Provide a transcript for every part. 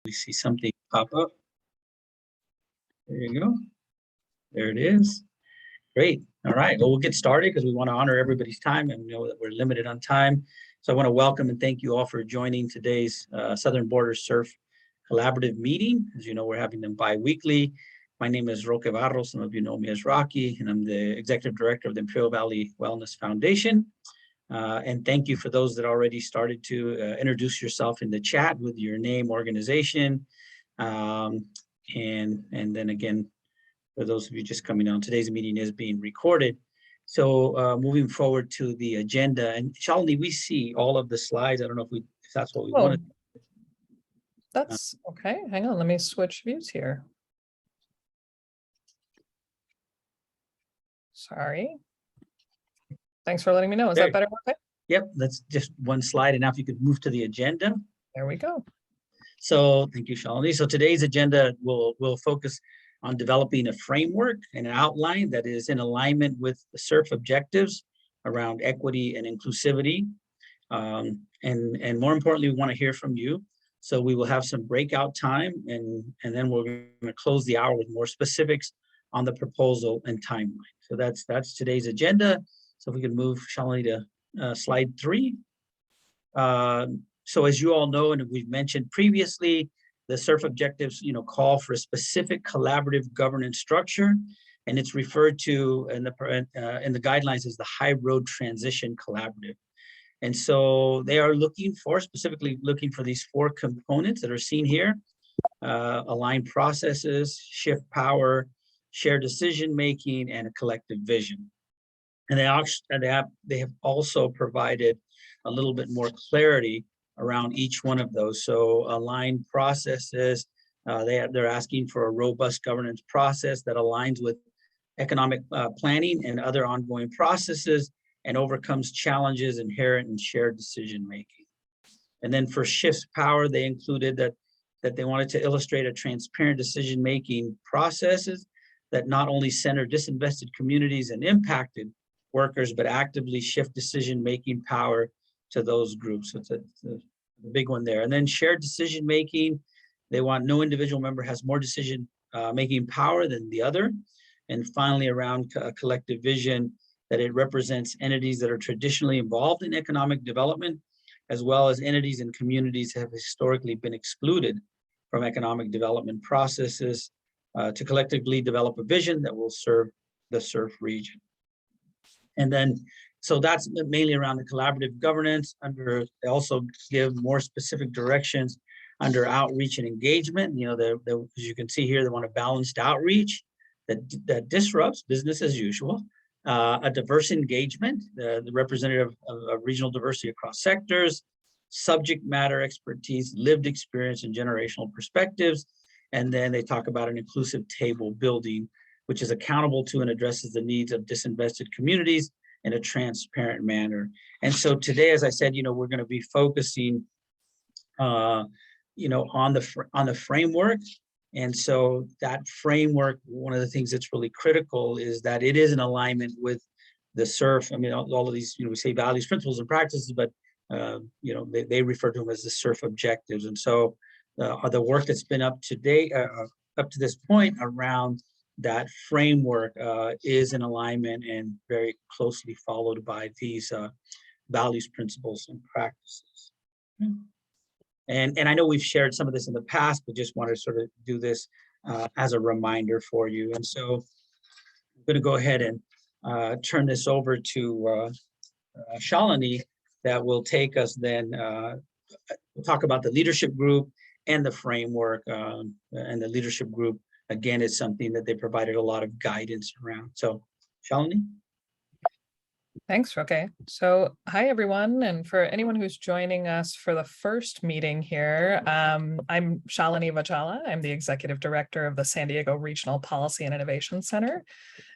We see something pop up. There you go. There it is. Great. All right. Well, we'll get started because we want to honor everybody's time and know that we're limited on time. So I want to welcome and thank you all for joining today's Southern Border CERF Collaborative meeting. As you know, we're having them bi-weekly. My name is Roque Barros. Some of you know me as Rocky, and I'm the Executive Director of the Imperial Valley Wellness Foundation. And thank you for those that already started to introduce yourself in the chat with your name, organization, and then again, for those of you just coming on, today's meeting is being recorded. So moving forward to the agenda, and Shalini, we see all of the slides. I don't know if that's what we wanted. That's okay. Hang on, let me switch views here. Sorry. Thanks for letting me know. Is that better? Okay. Yep, that's just one slide. And now if you could move to the agenda. There we go. So thank you, Shalini. So today's agenda will focus on developing a framework and an outline that is in alignment with the CERF objectives around equity and inclusivity. And more importantly, we want to hear from you. So we will have some breakout time, and then we're going to close the hour with more specifics on the proposal and timeline. So that's today's agenda. So if we could move, Shalini, to slide 3. So as you all know, and we've mentioned previously, the CERF objectives, call for a specific collaborative governance structure, and it's referred to in the guidelines as the High Road Transition Collaborative. And so they are specifically looking for these 4 components that are seen here: aligned processes, shift power, shared decision-making, and a collective vision. And they have also provided a little bit more clarity around each one of those. So aligned processes, they're asking for a robust governance process that aligns with economic planning and other ongoing processes and overcomes challenges inherent in shared decision-making. And then for shifts power, they included that they wanted to illustrate a transparent decision-making processes that not only center disinvested communities and impacted workers, but actively shift decision-making power to those groups. So it's a big one there. And then shared decision-making, they want no individual member has more decision-making power than the other. And finally, around a collective vision, that it represents entities that are traditionally involved in economic development, as well as entities and communities that have historically been excluded from economic development processes, to collectively develop a vision that will serve the CERF region. And then, so that's mainly around the collaborative governance. They also give more specific directions under outreach and engagement. As you can see here, they want a balanced outreach that disrupts business as usual, a diverse engagement, the representative of regional diversity across sectors, subject matter expertise, lived experience, and generational perspectives. And then they talk about an inclusive table building, which is accountable to and addresses the needs of disinvested communities in a transparent manner. And so today, as I said, we're going to be focusing, on the framework. And so that framework, one of the things that's really critical is that it is in alignment with the CERF. I mean, all of these, we say values, principles, and practices, but they refer to them as the CERF objectives. And so the work that's been up to this point around that framework is in alignment and very closely followed by these values, principles, and practices. And I know we've shared some of this in the past, but just want to sort of do this as a reminder for you. And so I'm going to go ahead and turn this over to Shalini, that will take us then, we'll talk about the leadership group and the framework. And the leadership group, again, is something that they provided a lot of guidance around. So Shalini. Thanks, Roque. So hi, everyone. And for anyone who's joining us for the first meeting here, I'm Shalini Vajala. I'm the Executive Director of the San Diego Regional Policy and Innovation Center.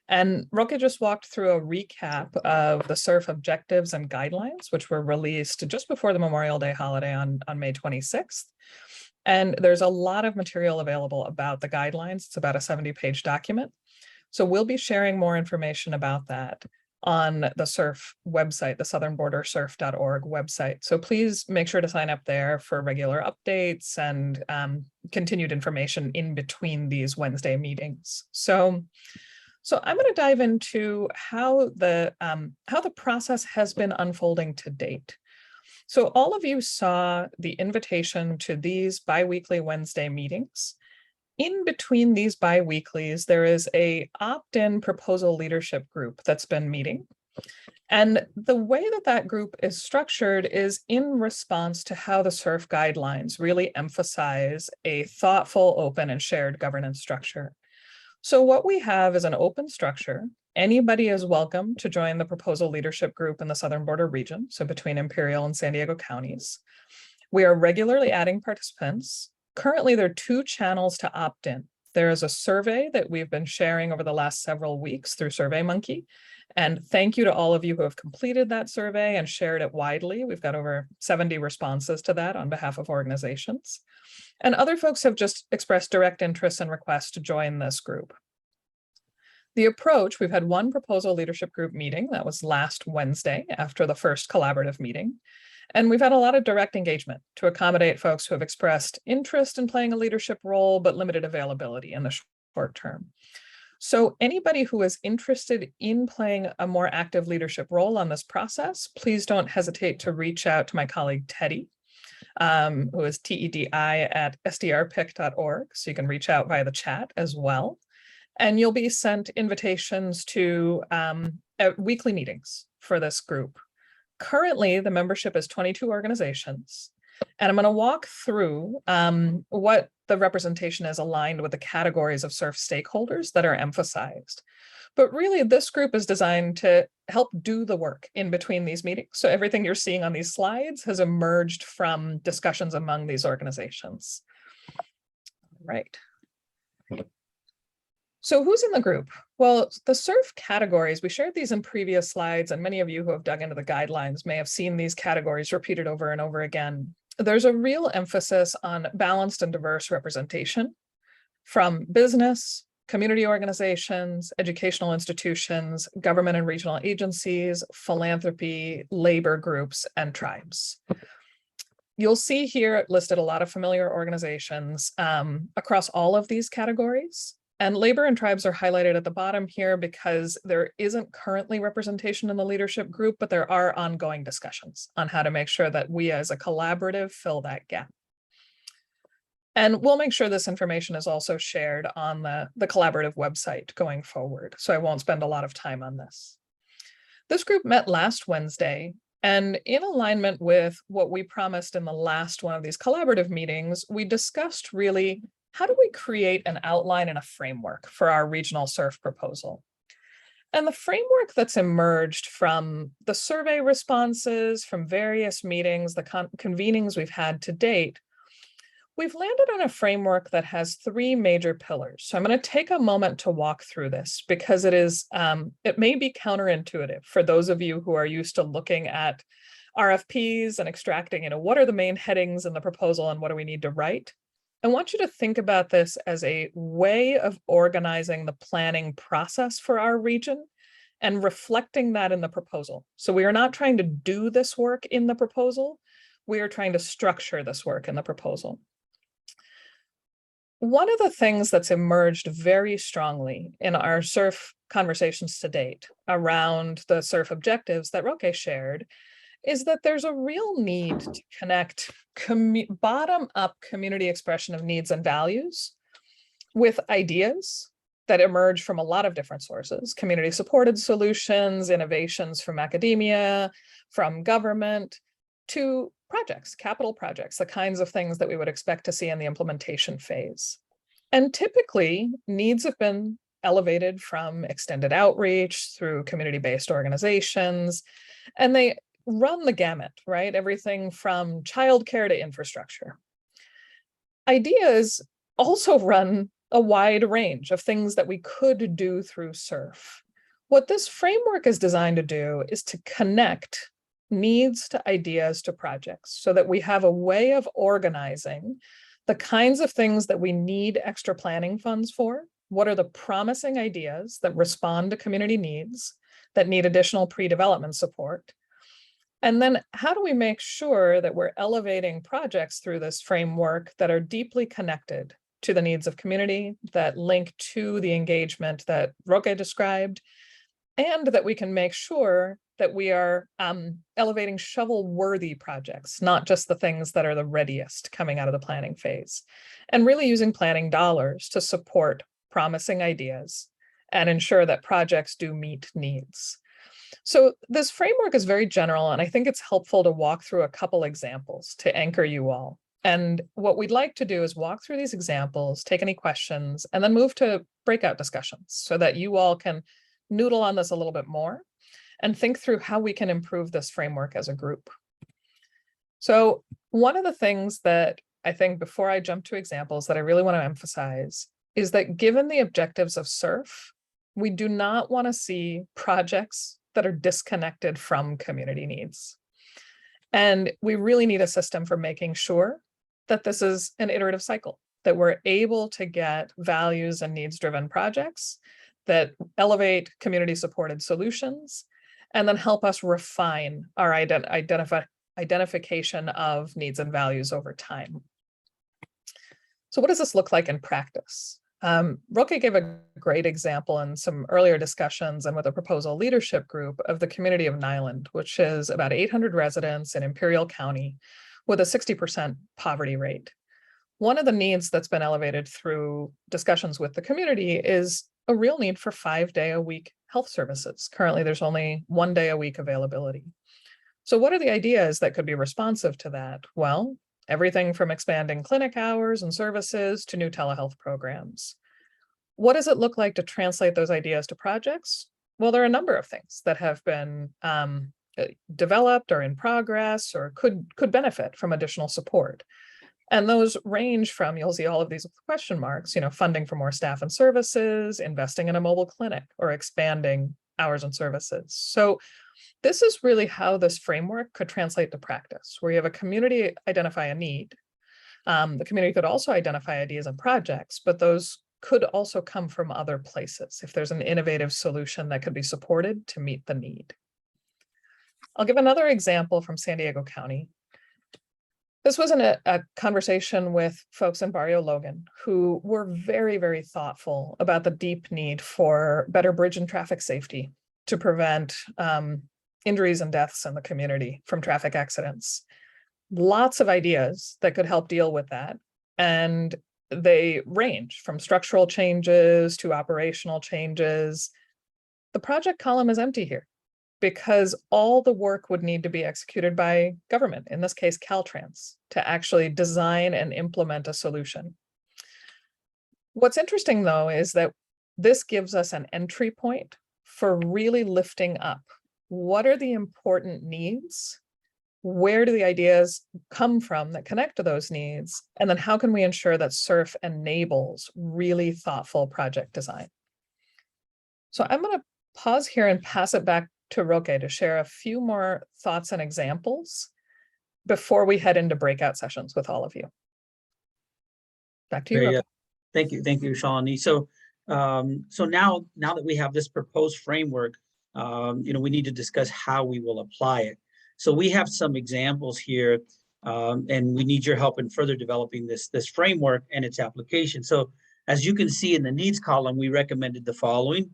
And Roque just walked through a recap of the CERF objectives and guidelines, which were released just before the Memorial Day holiday on May 26th. And there's a lot of material available about the guidelines. It's about a 70-page document. So we'll be sharing more information about that. on the CERF website, the southernbordersurf.org website. So please make sure to sign up there for regular updates and continued information in between these Wednesday meetings. So I'm going to dive into how the process has been unfolding to date. So all of you saw the invitation to these bi-weekly Wednesday meetings. In between these bi-weeklies, there is a opt-in proposal leadership group that's been meeting. And the way that that group is structured is in response to how the CERF guidelines really emphasize a thoughtful, open, and shared governance structure. So what we have is an open structure. Anybody is welcome to join the proposal leadership group in the Southern Border region, so between Imperial and San Diego counties. We are regularly adding participants. Currently, there are 2 channels to opt in. There is a survey that we've been sharing over the last several weeks through SurveyMonkey. And thank you to all of you who have completed that survey and shared it widely. We've got over 70 responses to that on behalf of organizations. And other folks have just expressed direct interest and requests to join this group. The approach, we've had 1 proposal leadership group meeting. That was last Wednesday after the first collaborative meeting. And we've had a lot of direct engagement to accommodate folks who have expressed interest in playing a leadership role, but limited availability in the short term. So anybody who is interested in playing a more active leadership role on this process, please don't hesitate to reach out to my colleague, Teddy, who is TEDI@sdrpic.org. So you can reach out via the chat as well. And you'll be sent invitations to weekly meetings for this group. Currently, the membership is 22 organizations, and I'm going to walk through what the representation is aligned with the categories of CERF stakeholders that are emphasized. But really, this group is designed to help do the work in between these meetings. So everything you're seeing on these slides has emerged from discussions among these organizations. Right. So who's in the group? Well, the CERF categories, we shared these in previous slides, and many of you who have dug into the guidelines may have seen these categories repeated over and over again. There's a real emphasis on balanced and diverse representation from business, community organizations, educational institutions, government and regional agencies, philanthropy, labor groups, and tribes. You'll see here listed a lot of familiar organizations across all of these categories. And labor and tribes are highlighted at the bottom here because there isn't currently representation in the leadership group, but there are ongoing discussions on how to make sure that we as a collaborative fill that gap. And we'll make sure this information is also shared on the collaborative website going forward. So I won't spend a lot of time on this. This group met last Wednesday, and in alignment with what we promised in the last one of these collaborative meetings, we discussed really how do we create an outline and a framework for our regional CERF proposal? And the framework that's emerged from the survey responses, from various meetings, the convenings we've had to date, we've landed on a framework that has 3 major pillars. So I'm going to take a moment to walk through this because it may be counterintuitive for those of you who are used to looking at RFPs and extracting, what are the main headings in the proposal and what do we need to write? I want you to think about this as a way of organizing the planning process for our region and reflecting that in the proposal. So we are not trying to do this work in the proposal. We are trying to structure this work in the proposal. One of the things that's emerged very strongly in our CERF conversations to date around the CERF objectives that Roque shared is that there's a real need to connect bottom-up community expression of needs and values with ideas that emerge from a lot of different sources, community-supported solutions, innovations from academia, from government, to projects, capital projects, the kinds of things that we would expect to see in the implementation phase. And typically, needs have been elevated from extended outreach through community-based organizations, and they run the gamut, right? Everything from childcare to infrastructure. Ideas also run a wide range of things that we could do through CERF. What this framework is designed to do is to connect needs to ideas to projects so that we have a way of organizing the kinds of things that we need extra planning funds for. What are the promising ideas that respond to community needs that need additional pre-development support? And then how do we make sure that we're elevating projects through this framework that are deeply connected to the needs of community, that link to the engagement that Roque described, and that we can make sure that we are elevating shovel-worthy projects, not just the things that are the readiest coming out of the planning phase, and really using planning dollars to support promising ideas and ensure that projects do meet needs. So this framework is very general, and I think it's helpful to walk through a couple examples to anchor you all. And what we'd like to do is walk through these examples, take any questions, and then move to breakout discussions so that you all can noodle on this a little bit more and think through how we can improve this framework as a group. So one of the things that I think before I jump to examples that I really want to emphasize is that given the objectives of CERF, we do not want to see projects that are disconnected from community needs. And we really need a system for making sure that this is an iterative cycle, that we're able to get values and needs-driven projects that elevate community-supported solutions and then help us refine our identification of needs and values over time. So what does this look like in practice? Roque gave a great example in some earlier discussions and with a proposal leadership group of the community of Nyland, which is about 800 residents in Imperial County with a 60% poverty rate. One of the needs that's been elevated through discussions with the community is a real need for 5-day-a-week health services. Currently, there's only 1-day-a-week availability. So what are the ideas that could be responsive to that? Well, everything from expanding clinic hours and services to new telehealth programs. What does it look like to translate those ideas to projects? Well, there are a number of things that have been developed or in progress or could benefit from additional support. And those range from, you'll see all of these with question marks, funding for more staff and services, investing in a mobile clinic, or expanding hours and services. So this is really how this framework could translate to practice, where you have a community identify a need. The community could also identify ideas and projects, but those could also come from other places if there's an innovative solution that could be supported to meet the need. I'll give another example from San Diego County. This was a conversation with folks in Barrio Logan who were very, very thoughtful about the deep need for better bridge and traffic safety to prevent injuries and deaths in the community from traffic accidents. Lots of ideas that could help deal with that. And they range from structural changes to operational changes. The project column is empty here because all the work would need to be executed by government, in this case, Caltrans, to actually design and implement a solution. What's interesting, though, is that this gives us an entry point for really lifting up. What are the important needs? Where do the ideas come from that connect to those needs? And then how can we ensure that CERF enables really thoughtful project design? So I'm going to pause here and pass it back to Roque to share a few more thoughts and examples before we head into breakout sessions with all of you. Back to you, Roque. Thank you, Shalini. So, so now that we have this proposed framework, we need to discuss how we will apply it. So we have some examples here, and we need your help in further developing this framework and its application. So as you can see in the needs column, we recommended the following.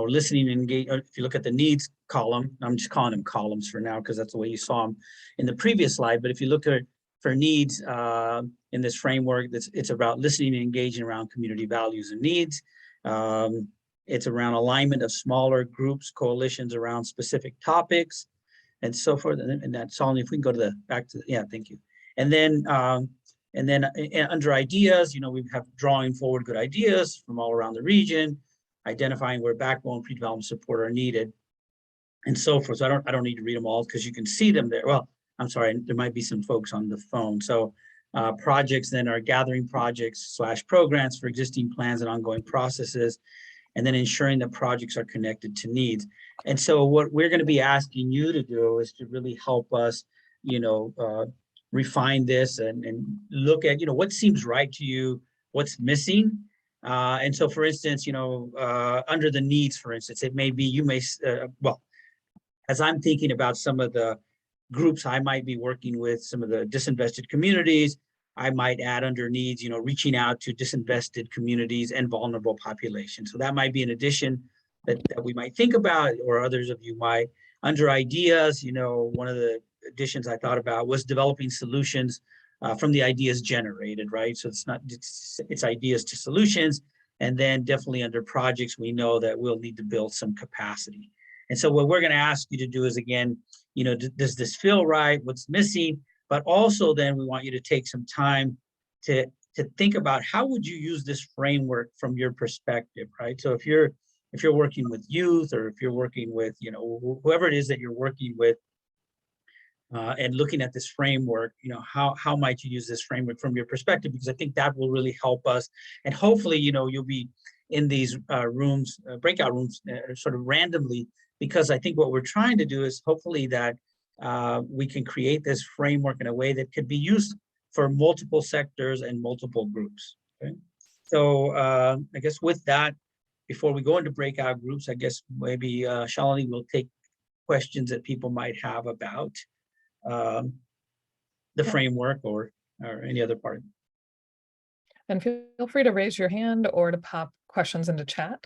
Listening and engage. If you look at the needs column, I'm just calling them columns for now because that's the way you saw them in the previous slide. But if you look at for needs in this framework, it's about listening and engaging around community values and needs. It's around alignment of smaller groups, coalitions around specific topics, and so forth. And that's all. If we can go to thank you. And then under ideas, we have drawing forward good ideas from all around the region, identifying where backbone pre-development support are needed, and so forth. So I don't need to read them all because you can see them there. Well, I'm sorry, there might be some folks on the phone. So projects then are gathering projects / programs for existing plans and ongoing processes, and then ensuring that projects are connected to needs. And so what we're going to be asking you to do is to really help us, refine this and look at, what seems right to you, what's missing, And so, for instance, under the needs, for instance, it may be well, as I'm thinking about some of the groups I might be working with, some of the disinvested communities, I might add under needs, reaching out to disinvested communities and vulnerable populations. So that might be an addition that we might think about, or others of you might. Under ideas, one of the additions I thought about was developing solutions from the ideas generated, right? So it's ideas to solutions. And then definitely under projects, we know that we'll need to build some capacity. And so what we're going to ask you to do is, again, does this feel right? What's missing? But also then we want you to take some time to think about how would you use this framework from your perspective, right? So if you're working with youth, or if you're working with, whoever it is that you're working with, and looking at this framework, how might you use this framework from your perspective? Because I think that will really help us. And hopefully, you'll be in these rooms, breakout rooms, sort of randomly, because I think what we're trying to do is hopefully that we can create this framework in a way that could be used for multiple sectors and multiple groups. Okay? So I guess with that, before we go into breakout groups, I guess maybe Shalini will take questions that people might have about the framework or any other part. And feel free to raise your hand or to pop questions into chat.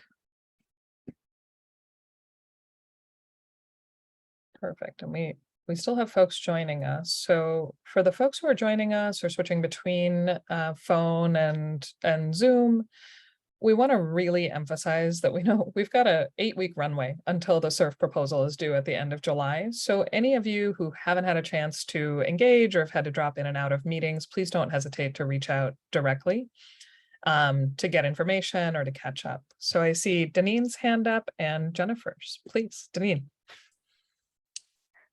Perfect. And we still have folks joining us. So for the folks who are joining us or switching between phone and Zoom, we want to really emphasize that we know we've got a 8-week runway until the CERF proposal is due at the end of July. So any of you who haven't had a chance to engage or have had to drop in and out of meetings, please don't hesitate to reach out directly to get information or to catch up. So I see Deneen's hand up and Jennifer's. Please, Deneen.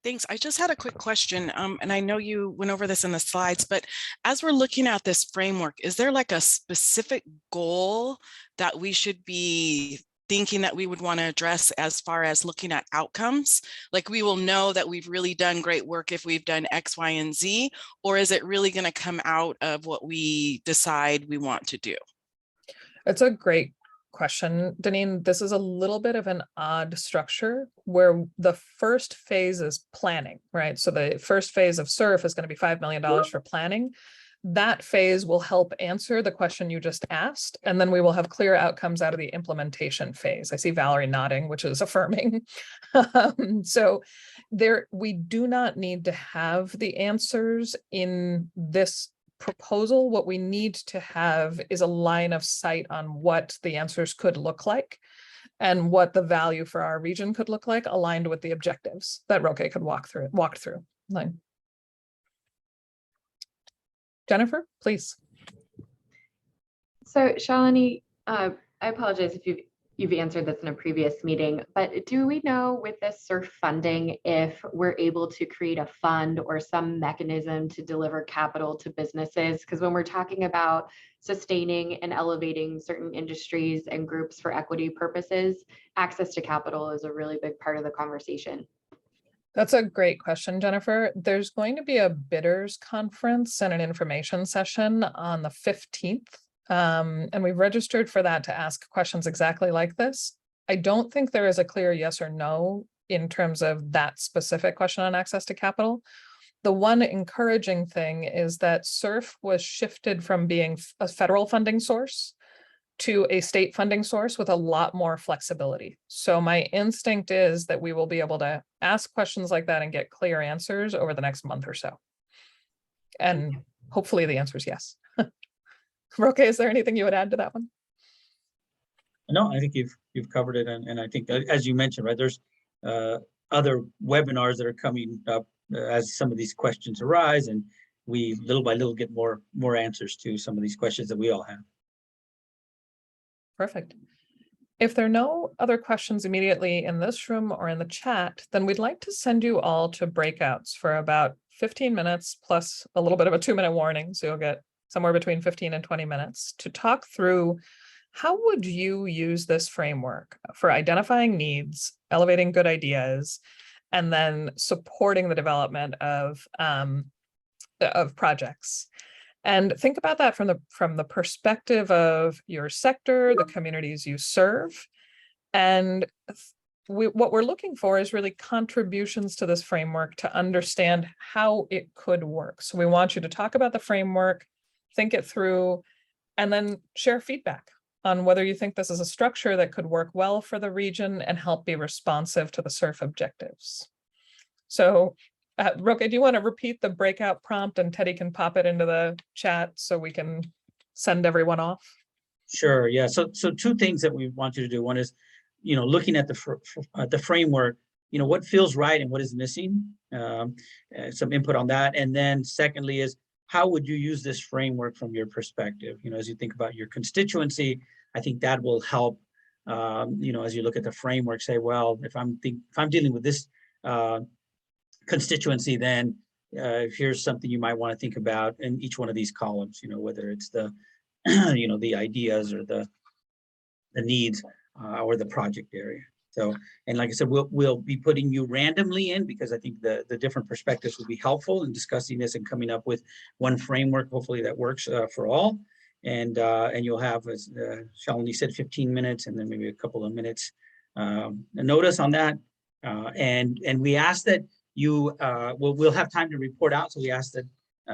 Thanks. I just had a quick question, and I know you went over this in the slides, but as we're looking at this framework, is there like a specific goal that we should be thinking that we would want to address as far as looking at outcomes? Like we will know that we've really done great work if we've done X, Y, and Z, or is it really going to come out of what we decide we want to do? It's a great question, Deneen. This is a little bit of an odd structure where the first phase is planning, right? So the first phase of CERF is going to be $5 million for planning. That phase will help answer the question you just asked, and then we will have clear outcomes out of the implementation phase. I see Valerie nodding, which is affirming. So we do not need to have the answers in this proposal. What we need to have is a line of sight on what the answers could look like and what the value for our region could look like, aligned with the objectives that Roque could walk through. Jennifer, please. So Shalini, I apologize if you've answered this in a previous meeting, but do we know with this CERF funding if we're able to create a fund or some mechanism to deliver capital to businesses? Because when we're talking about sustaining and elevating certain industries and groups for equity purposes, access to capital is a really big part of the conversation. That's a great question, Jennifer. There's going to be a bidders conference and an information session on the 15th. And we've registered for that to ask questions exactly like this. I don't think there is a clear yes or no in terms of that specific question on access to capital. The one encouraging thing is that CERF was shifted from being a federal funding source to a state funding source with a lot more flexibility. So my instinct is that we will be able to ask questions like that and get clear answers over the next month or so. And hopefully the answer is yes. Roque, is there anything you would add to that one? No, I think you've covered it, and I think that, as you mentioned, right, there's other webinars that are coming up as some of these questions arise, and we little by little get more answers to some of these questions that we all have. Perfect. If there are no other questions immediately in this room or in the chat, then we'd like to send you all to breakouts for about 15 minutes plus a little bit of a 2-minute warning, so you'll get somewhere between 15 and 20 minutes to talk through how would you use this framework for identifying needs, elevating good ideas, and then supporting the development of projects. And think about that from the perspective of your sector, the communities you serve. And what we're looking for is really contributions to this framework to understand how it could work. So we want you to talk about the framework, think it through, and then share feedback on whether you think this is a structure that could work well for the region and help be responsive to the CERF objectives. So Roque, do you want to repeat the breakout prompt, and Teddy can pop it into the chat so we can send everyone off? Sure. Yeah. So two things that we want you to do. One is, looking at the framework, what feels right and what is missing. Some input on that. And then secondly is, how would you use this framework from your perspective? As you think about your constituency, I think that will help. As you look at the framework, say, well, if I'm dealing with this constituency, then here's something you might want to think about in each one of these columns. Whether it's the the ideas or the needs or the project area. So, and like I said, we'll be putting you randomly in, because I think the different perspectives will be helpful in discussing this and coming up with one framework, hopefully that works for all. And you'll have, as Shalini said, 15 minutes and then maybe a couple of minutes notice on that. And we ask that you, we'll have time to report out. So we ask that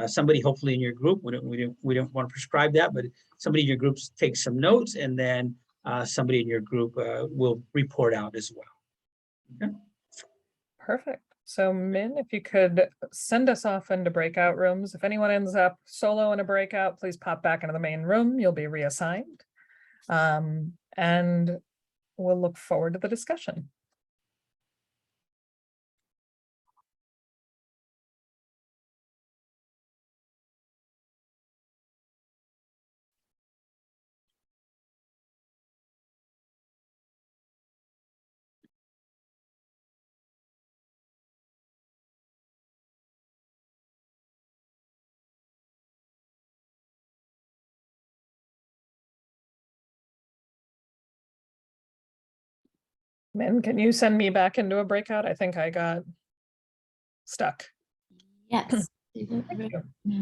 somebody, hopefully in your group, we don't want to prescribe that, but somebody in your group takes some notes, and then somebody in your group will report out as well. Okay. Perfect. So Min, if you could send us off into breakout rooms. If anyone ends up solo in a breakout, please pop back into the main room. You'll be reassigned. And we'll look forward to the discussion. Min, can you send me back into a breakout? I think I got stuck. Yes. Thank you. Yeah.